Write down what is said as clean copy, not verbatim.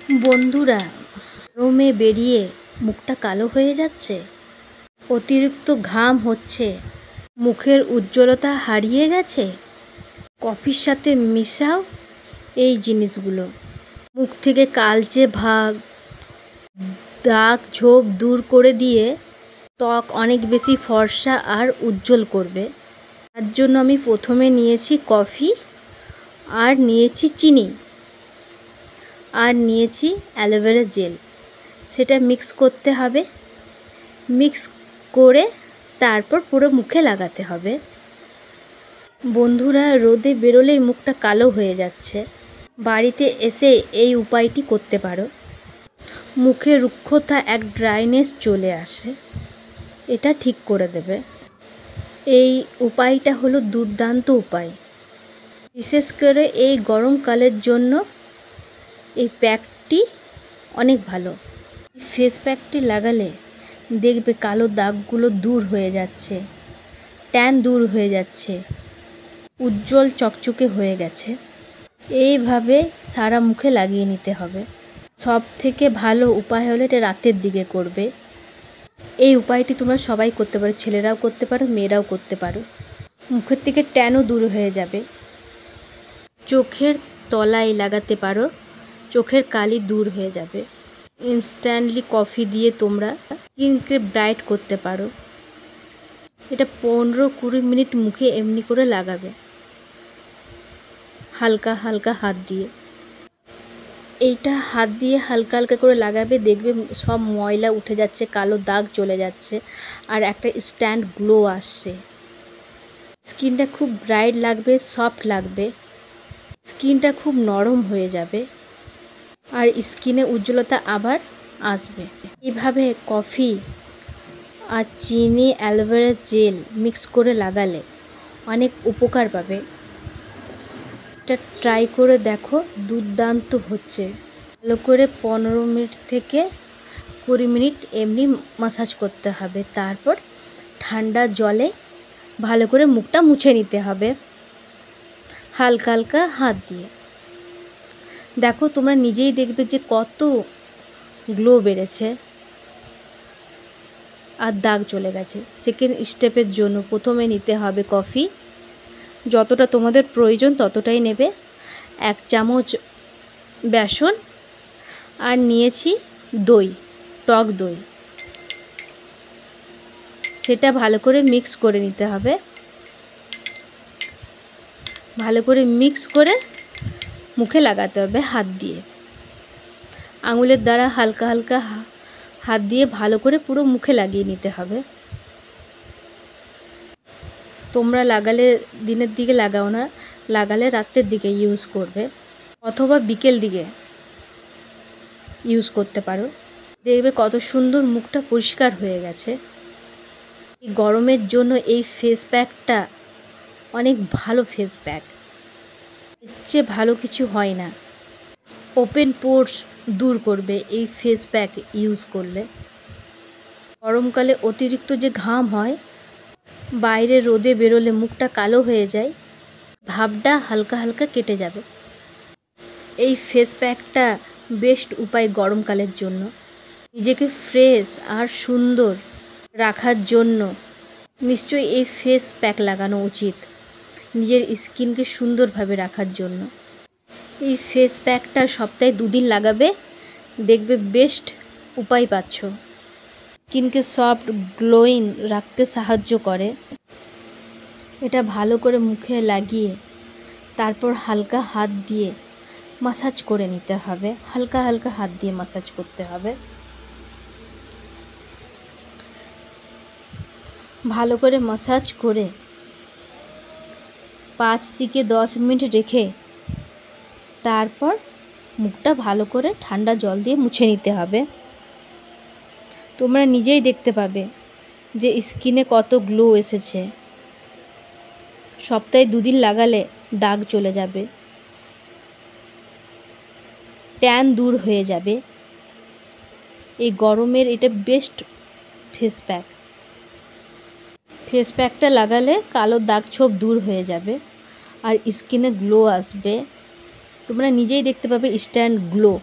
বন্ধুরা, গরমে বেরিয়ে মুখটা কালো হয়ে যাচ্ছে, অতিরিক্ত ঘাম হচ্ছে, মুখের উজ্জ্বলতা হারিয়ে গেছে, কফির সাথে মিশাও এই জিনিসগুলো। মুখ থেকে কালচে ভাব, দাগ ছোপ দূর করে দিয়ে ত্বক অনেক বেশি ফর্সা আর উজ্জ্বল করবে। তার জন্য আমি প্রথমে নিয়েছি কফি, আর নিয়েছি চিনি, আর নিয়েছি অ্যালোভেরা জেল। সেটা মিক্স করতে হবে। মিক্স করে তারপর পুরো মুখে লাগাতে হবে। বন্ধুরা, রোদে বেরোলেই মুখটা কালো হয়ে যাচ্ছে, বাড়িতে এসে এই উপায়টি করতে পারো। মুখে রুক্ষতা, এক ড্রাইনেস চলে আসে, এটা ঠিক করে দেবে। এই উপায়টা হলো দুর্দান্ত উপায়। বিশেষ করে এই গরমকালের জন্য এই প্যাকটি অনেক ভালো। ফেস প্যাকটি লাগালে দেখবে কালো দাগগুলো দূর হয়ে যাচ্ছে, ট্যান দূর হয়ে যাচ্ছে, উজ্জ্বল চকচকে হয়ে গেছে। এইভাবে সারা মুখে লাগিয়ে নিতে হবে। সব থেকে ভালো উপায় হলো এটা রাতের দিকে করবে। এই উপায়টি তোমরা সবাই করতে পারো, ছেলেরাও করতে পারো, মেয়েরাও করতে পারো। মুখের থেকে ট্যানও দূর হয়ে যাবে। চোখের তলায় লাগাতে পারো, চোখের কালি দূর হয়ে যাবে। ইনস্ট্যান্টলি কফি দিয়ে তোমরা স্কিনকে ব্রাইট করতে পারো। এটা 15-20 মিনিট মুখে এমনি করে লাগাবে, হালকা হালকা হাত দিয়ে। এইটা হাত দিয়ে হালকা হালকা করে লাগাবে, দেখবে সব ময়লা উঠে যাচ্ছে, কালো দাগ চলে যাচ্ছে, আর একটা ইনস্ট্যান্ট গ্লো আসছে। স্কিনটা খুব ব্রাইট লাগবে, সফট লাগবে, স্কিনটা খুব নরম হয়ে যাবে, আর স্কিনে উজ্জ্বলতা আবার আসবে। এইভাবে কফি আর চিনি, অ্যালোভেরা জেল মিক্স করে লাগালে অনেক উপকার পাবে। এটা ট্রাই করে দেখো, দুর্দান্ত হচ্ছে। ভালো করে 15 মিনিট থেকে 20 মিনিট এমনি ম্যাসাজ করতে হবে। তারপর ঠান্ডা জলে ভালো করে মুখটা মুছে নিতে হবে, হালকা হালকা হাত দিয়ে। দেখো, তোমরা নিজেই দেখবে যে কত গ্লো বেড়েছে আর দাগ চলে গেছে। সেকেন্ড স্টেপের জন্য প্রথমে নিতে হবে কফি, যতটা তোমাদের প্রয়োজন ততটাই নেবে, 1 চামচ বেসন, আর নিয়েছি দই, টক দই। সেটা ভালো করে মিক্স করে নিতে হবে। ভালো করে মিক্স করে মুখে লাগাতে হবে হাত দিয়ে, আঙুলের দ্বারা হালকা হালকা হাত দিয়ে ভালো করে পুরো মুখে লাগিয়ে নিতে হবে। তোমরা লাগালে দিনের দিকে লাগাও না, লাগালে রাতের দিকে ইউজ করবে, অথবা বিকেল দিকে ইউজ করতে পারো। দেখবে কত সুন্দর মুখটা পরিষ্কার হয়ে গেছে। এই গরমের জন্য এই ফেস প্যাকটা অনেক ভালো ফেস প্যাক, এর চেয়ে ভালো কিছু হয় না। ওপেন পোরস দূর করবে এই ফেস প্যাক ইউজ করলে। গরমকালে অতিরিক্ত যে ঘাম হয়, বাইরে রোদে বেরোলে মুখটা কালো হয়ে যায়, ভাবটা হালকা হালকা কেটে যাবে। এই ফেস প্যাকটা বেস্ট উপায় গরমকালের জন্য। নিজেকে ফ্রেশ আর সুন্দর রাখার জন্য নিশ্চয়ই এই ফেস প্যাক লাগানো উচিত, নিজের স্কিনকে সুন্দরভাবে রাখার জন্য। এই ফেস প্যাকটা সপ্তাহে 2 দিন লাগাবে, দেখবে বেস্ট উপায় পাচ্ছ। স্কিনকে সফট গ্লোয়িং রাখতে সাহায্য করে। এটা ভালো করে মুখে লাগিয়ে তারপর হালকা হাত দিয়ে ম্যাসাজ করে নিতে হবে, হালকা হালকা হাত দিয়ে ম্যাসাজ করতে হবে। ভালো করে ম্যাসাজ করে 5 থেকে 10 মিনিট রেখে তারপর মুখটা ভালো করে ঠান্ডা জল দিয়ে মুছে নিতে হবে। তোমরা নিজেই দেখতে পাবে যে স্কিনে কত গ্লো এসেছে। সপ্তাহে 2 দিন লাগালে দাগ চলে যাবে, ট্যান দূর হয়ে যাবে। এই গরমের এটা বেস্ট ফেস প্যাক। ফেস প্যাকটা লাগালে কালো দাগ ছোপ দূর হয়ে যাবে, আর স্কিনে গ্লো আসবে। তোমরা নিজেই দেখতে পাবে ইনস্ট্যান্ট গ্লো।